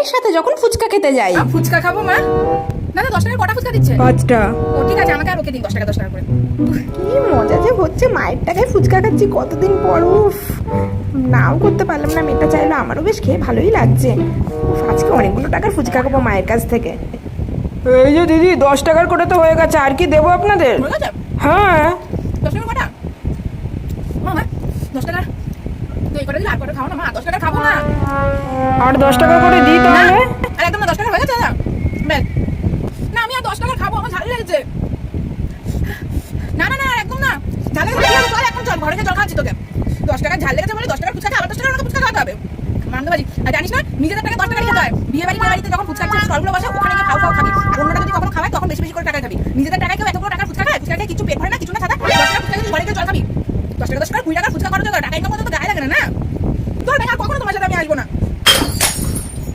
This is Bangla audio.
মায়ের সাথে যখন ফুচকা খেতে যাই। ফুচকা খাবো মা? দাদা 10 টাকার কটা ফুচকা দিচ্ছে? 5টা। ও ঠিক আছে, আমাকে আর ওকে দিন 10 টাকা করে। কি মজা যে হচ্ছে, মায়ের টাকায় ফুচকা খাচ্ছি কতদিন পর। উফ, নাও করতে পারলাম না, মেয়েটা চাইলো, আমারও বেশ খেয়ে ভালোই লাগছে। উফ, আজকে অনেকগুলো টাকার ফুচকা খাবো মায়ের কাছ থেকে। এই যে দিদি 10 টাকার করে তো হয়ে গেছে, আর কি দেবো আপনাদের? হয়ে গেছে? হ্যাঁ 10 টাকার কটা? মা 10 টাকা তুই করে দিলে আর কটা খাও না মা, 10 টাকা খাবো না। আর 10 টাকা করে দিই তাহলে। আর একদম না, 10 টাকা হয়ে গেছে দাদা। বেশ না, আমি আর 10 টাকা খাবো, আমার ঝাল লেগেছে। না না না, একদম না, ঝাল লেগেছে। চল এখন চল, ঘরে গিয়ে জল খাচ্ছি তোকে। 10 টাকা ঝাল লেগেছে বলে 10 টাকা ফুচকা খা, আবার 10 টাকা ফুচকা খাওয়াতে হবে। মানতে পারি। আর জানিস না, নিজেদের টাকা 10 টাকা